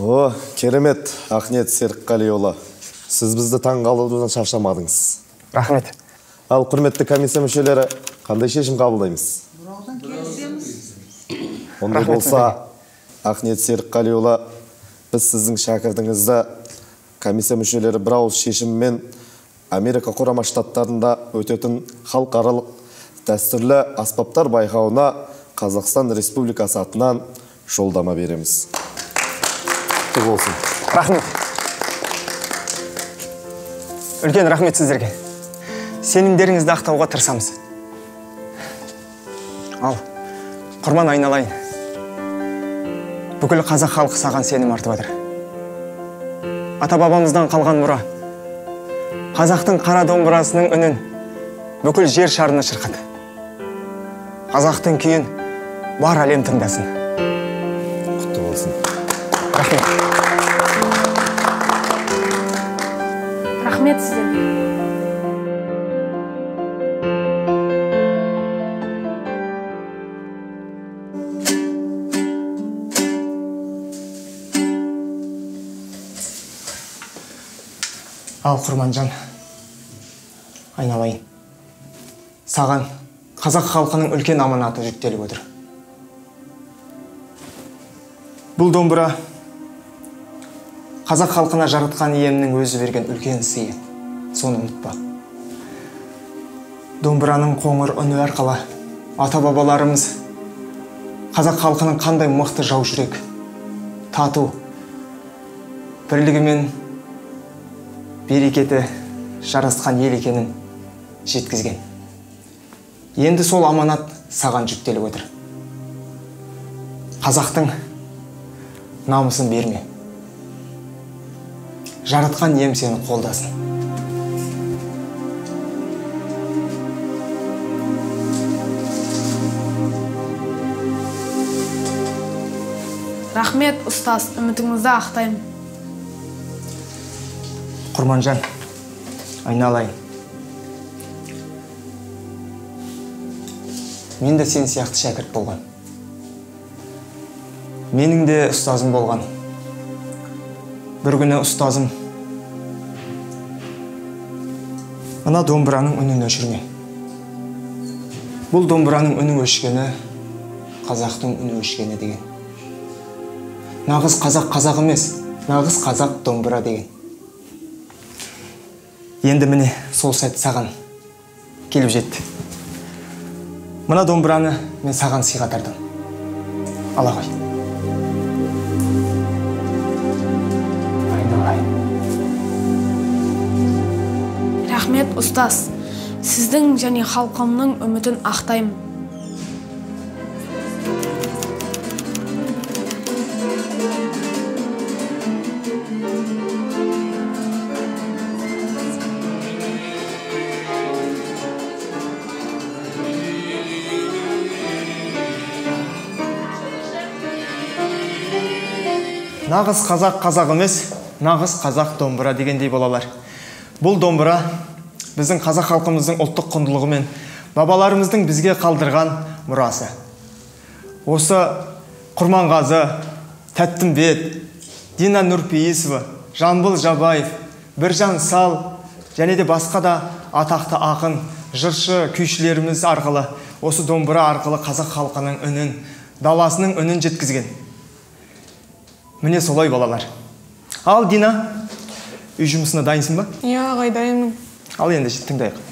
О, керемет, Ахмет Серікқалиұлы. Сіз бізді таң қалдырудан шаршамадыңыз. Рахмет. Ал құрметті комиссия мүшелері, қандай шешім қабылдаймыз? Бұраудан келісеміз. Ондай болса, Ахмет Серікқалиұлы, біз сіздің шәкіртіңізді комиссия мүшелері бір ауыз шешіммен Америка Құрама Штаттарында өтетін халықаралық дәстүрлі аспаптар байқауына Қазақстан Республикасы атынан жолдама береміз. Құтты болсын. Рахмет. Үлкен рахмет сіздерге. Сенімдеріңізді ақтауға тырысамыз. Ал, құрман айналайын. Бүкіл қазақ халқы саған сенім артып жатыр. Ата-бабамыздан қалған мұра. Қазақтың қара домбырасының үнін бүкіл жер шарына шырқат. Қазақтың күйін бар әлем тыңдасын. Құтты болсын. Рахмет. Рахмет сіздерге. Ал Құрманжан, айналайын. Саған қазақ халқының үлкен аманаты жүктеліп отыр. Бұл домбыра қазақ халқына жаратқан иемнің өзі берген үлкен сыйы. Соны ұмытпа. Домбыраның қоңыр үні арқылы ата-бабаларымыз қазақ халқының қандай мықты жау жүрек, тату, бірлігімен берекеті жарасқан ел екенін жеткізген. Енді сол аманат саған жүктеліп отыр. Қазақтың намысын берме. Жаратқан ием сені қолдасын. Рахмет, ұстаз, үмітіңізді ақтаймын. Құрманжан, айналайын. Мен де сен сияқты шәкірт болған. Менің де ұстазым болған. Бір күні ұстазым, мына домбыраның үнін өшірме. Бұл домбыраның үні өшкені, қазақтың үні өшкені деген. Нағыз қазақ қазақ емес, нағыз қазақ домбыра деген. Енді міне сол сәт саған келіп жетті. Мына домбыраны мен саған сыйға тартам. Ала ғой. Айналайын. Рахмет, ұстаз. Сіздің және халқымның үмітін ақтаймын. Нағыз қазақ қазақ емес, нағыз қазақ домбыра дегендей болалар. Бұл домбыра біздің қазақ халқымыздың ұлттық құндылығы мен бабаларымыздың бізге қалдырған мұрасы. Осы Құрманғазы, Тәттімбет, Дина Нұрпейісова, Жамбыл Жабаев, Біржан Сал және де басқа да атақты ақын, жыршы, күйшілеріміз арқылы, осы домбыра арқылы қазақ халқының үнін, даласының үнін жеткізген. Міне солай балалар. Ал Дина, үй жұмысына дайынсың ба? Иә, ағай, дайынмын. Ал енді тыңдайық.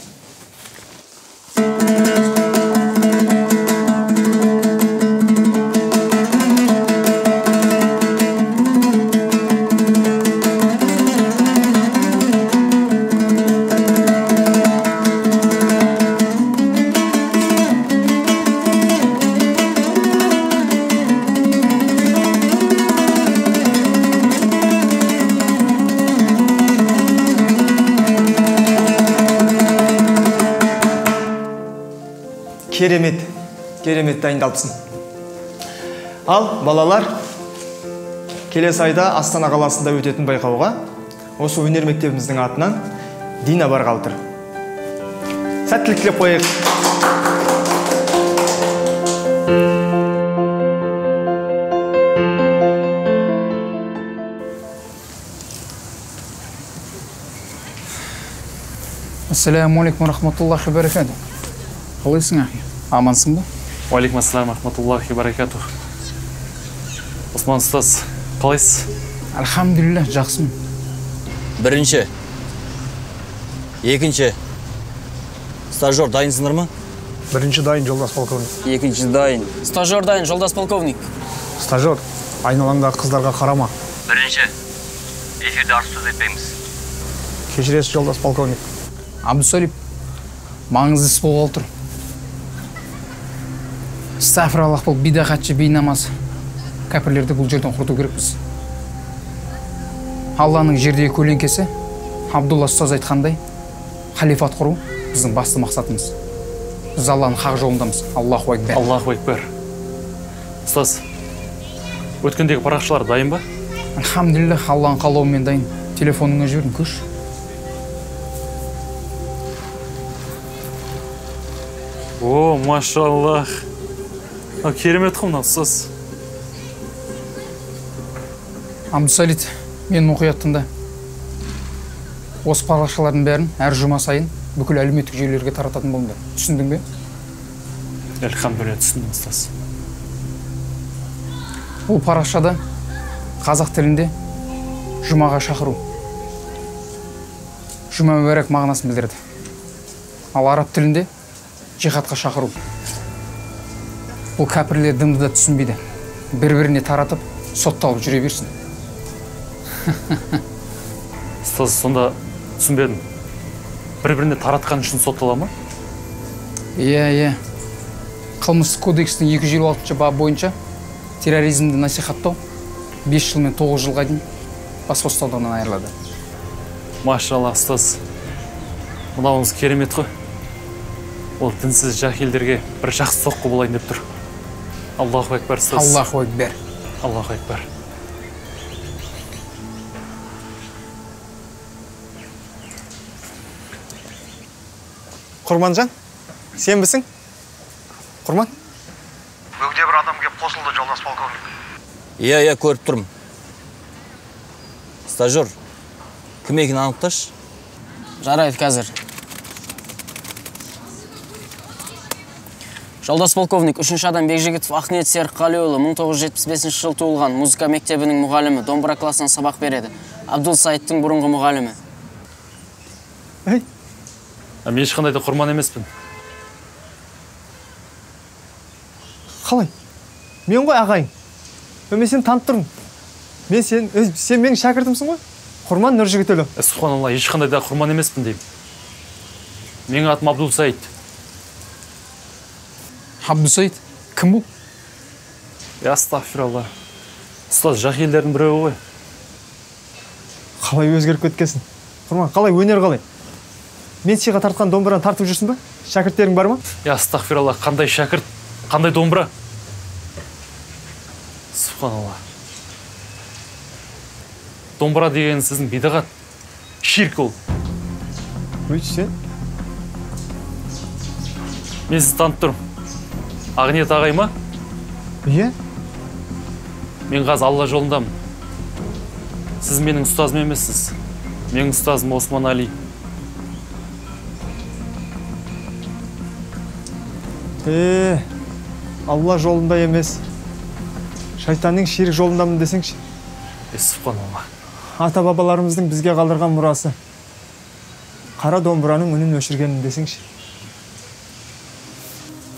Керемет дайындалыпсың. Ал, балалар, келесі айда Астана қаласында өтетін байқауға осы өнер мектебіміздің атынан Дина барғалы тұр. Сәттілік тілеп қояйық. Ассалаумалейкум рахматуллахи баракату. Қалайсың, ахи? Амансың ба? Уалейкум ассалам рахматуллахи баракату. Осман ұстаз, қалайсыз? Альхамдулилля, жақсымын. Бірінші. Екінші. Стажер дайынсыңдар ма? Бірінші дайын, жолдас полковник. Екінші дайын. Стажер дайын, жолдас полковник. Стажер, айналаңдағы қыздарға қарама. Бірінші. Эфирде артық сөз етпейміз. Кешіресіз, жолдас полковник. Абдусалип, маңызды іс болғалы тұр. Стафираллах бұл бидағатшы бейнамаз. Кәпірлерді бұл жерден құрту керекпіз. Алланың жердегі көлеңкесі, Абдулла ұстаз айтқандай, халифат құру біздің басты мақсатымыз. Біз Алланың хақ жолындамыз. Аллаху акбар. Аллаху акбар. Ұстаз, өткендегі парақшалар дайын ба? Альхамдулилля, Алланың қалауымен дайын. Телефоныңа жібердім, көш. О, машаллах. Керемет қой мынау, ұстаз. Абдусалит, мен мұқияттында осы парақшалардың бәрін әр жұма сайын бүкіл әлеуметтік жүйелерге тарататын болыңдар. Түсіндің бе? Альхамдулилля, түсіндім, ұстаз. Бұл парақшада қазақ тілінде жұмаға шақыру. Жұма мүбәрәк мағынасын білдіреді. Ал араб тілінде жихадқа шақыру. Бұл кәпірлер дымды да түсінбейді. Бір-біріне таратып, сотталып жүре берсін. Ұстаз, сонда түсінбедім. Бір-біріне таратқан үшін соттала ма? Иә. Қылмыстық кодекстің 256 бабы бойынша терроризмді насихаттау 5 жыл мен 9 жылға дейін бас бостандығынан айырылады. Машалла, ұстаз. Мынауыңыз керемет қой. Ол дінсіз жахилдерге бір жақсы соққы болайын деп тұр. Аллаху акбар, ұстаз. Аллаху акбар. Аллаху акбар. Құрманжан, сен бісің? Құрман? Бөгде бір адам кеп қосылды, жолдас полковник. Иә, көріп тұрмын. Стажер, кім екенін анықташы? Жарайды, қазір. Жолдас полковник, 3-ші адам Бекжігітов Ақниет Серікқалиұлы 1975 жыл туылған, музыка мектебінің мұғалімі, домбыра класынан сабақ береді. Абдул Саидтің бұрынғы мұғалімі. Мен ешқандай да құрман емеспін. Қалай? Мен ғой ағайын. Мен сені танып тұрмын. Сен менің шәкіртімсің ғой? Құрман Нұржігітұлы. Субханалла, ешқандай да құрман емеспін деймін. Менің атым Абдул Саид. Абдул Саид, кім бұл? Астағфиралла. Ұстаз, жахилдердің біреуі ғой. Қалай өзгеріп кеткесін? Құрман, қалай өнер қалай? Мен сыйға тартқан домбыраны тартып жүрсің ба? Шәкірттерің бар ма? Астағфиралла, қандай шәкірт, қандай домбыра? Субханалла. Домбыра деген сіздің бидағат, ширк ол. Сен? Мен сізді танып тұрмын. Ақниет ағай ма? Иә? Мен қазір Алла жолындамын. Сіз менің ұстазым емессіз. Менің ұстазым Осман Али. Алла жолында емес. Шайтанның ширк жолындамын десеңші. Субханалла. Ата-бабаларымыздың бізге қалдырған мұрасы. Қара домбыраның үнін өшіргенін десеңші.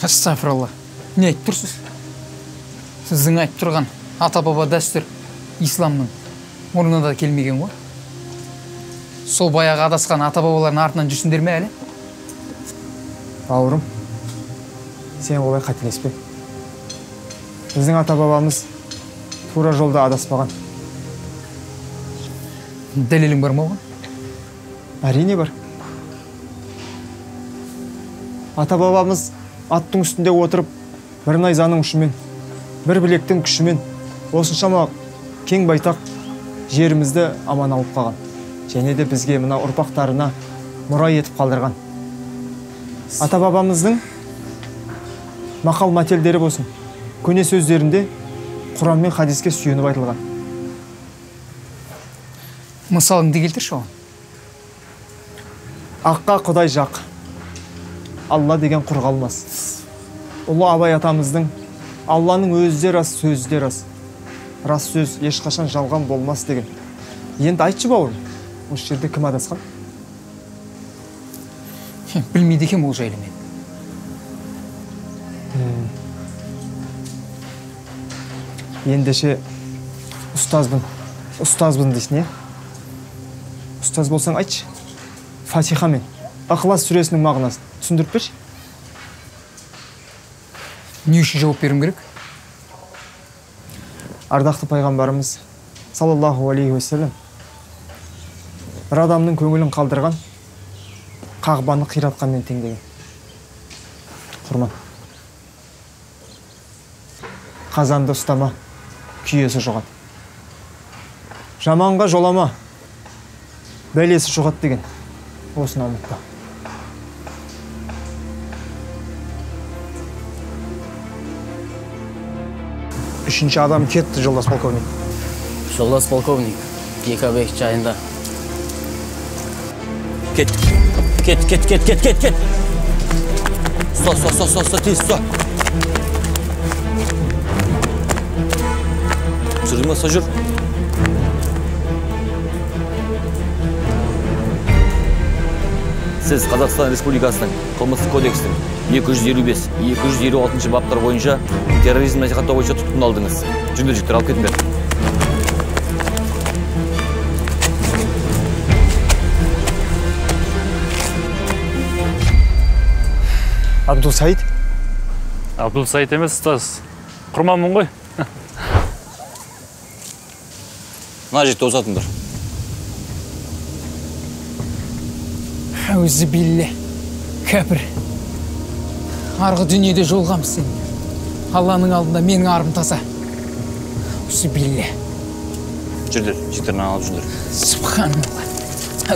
Астағфиралла. Не айтып тұрсыз? Сіздің айтып тұрған ата-баба дәстүр исламның орнына да келмеген ғой. Сол баяғы адасқан ата-бабалардың артынан жүрсіңдер ме әлі? Бауырым, сен олай қателеспе. Біздің ата-бабамыз тура жолда адаспаған. Дәлелің бар ма оған? Әрине бар. Ата-бабамыз аттың үстінде отырып, бір найзаның ұшымен, бір білектің күшімен, осыншама кең байтақ жерімізді аман алып қалған. Және де бізге мына ұрпақтарына мұра етіп қалдырған. Ата-бабамыздың мақал мәтелдері болсын, көне сөздерінде Құран мен хадиске сүйеніп айтылған. Мысалыңды келтірші оған. Аққа Құдай жақ. Алла деген құр қалмас. Ұлы Абай атамыздың Алланың өзі де рас, сөзі де рас. Рас сөз ешқашан жалған болмас деген. Енді айтшы бауырым, осы жерде кім адасқан? Білмейді екем ол жайлы мен. Ендеше ұстазбын дейсің, е? Ұстаз болсаң айтшы. Фатиха мен Ықылас сүресінің мағынасын түсіндіріп берші. Не үшін жауап беруім керек? Ардақты пайғамбарымыз саллаллаху алейхи уассалам бір адамның көңілін қалдырған қағбаны қиратқанмен тең деген. Құрман. Қазанды ұстама, күйесі жұғат. Жаманға жолама, бәлесі жұғат деген. Осыны ұмытпа. Үшінші адам кетті, жолдас полковник. Жолдас полковник, екі объект жайында. Кет. Сто, тез, сто. Жүрма, жүр. Сіз Қазақстан Республикасының қылмыстық кодекстің 255-256 баптар бойынша терроризм насихаттау бойынша тұтқын алдыңыз. Жүндер жігіттер, алып кетіңдер. Абдулсаид? Абдулсаид емес, ұстаз. Құрманмын ғой. Мына жерде ұзатыңдар. Өзі білі, кәпір. Арғы дүниеде жолғам сен. Алланың алдында менің арым таза. Өзі білі. Жүрдер, жігіттерін алып жүрдер. Субханалла.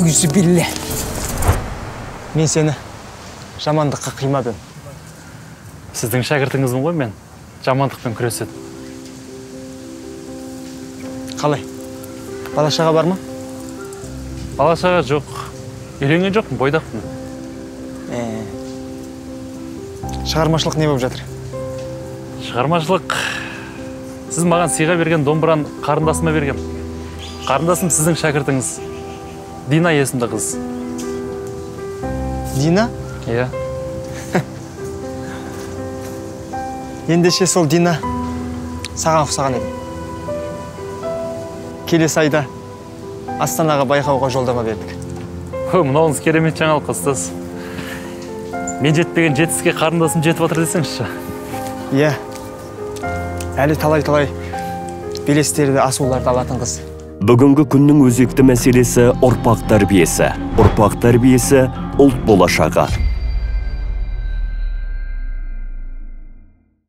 Өзі білі. Мен сені жамандыққа қимадым. Сіздің шәкіртіңізбін ғой мен. Жамандықпен күреседі. Қалай? Балашаға бар ма? Балашаға жоқ. Үйленген жоқпын, бойдақпын. Шығармашылық не болып жатыр? Шығармашылық... Сіз маған сыйға берген домбыраны қарындасыма бергем. Қарындасым сіздің шәкіртіңіз. Дина есімді қыз. Дина? Иә. Ендеше сол Дина саған ұқсаған еді. Келесі айда Астанаға байқауға жолдама бердік. Мынауыңыз керемет жаңалық, ұстаз. Мен жетпеген жетіске қарындасым жетіп отыр десеңізші. Иә. Әлі талай-талай белестерді, асуларды алатын қыз. Бүгінгі күннің өзекті мәселесі ұрпақ тәрбиесі. Ұрпақ тәрбиесі ұлт болашағы.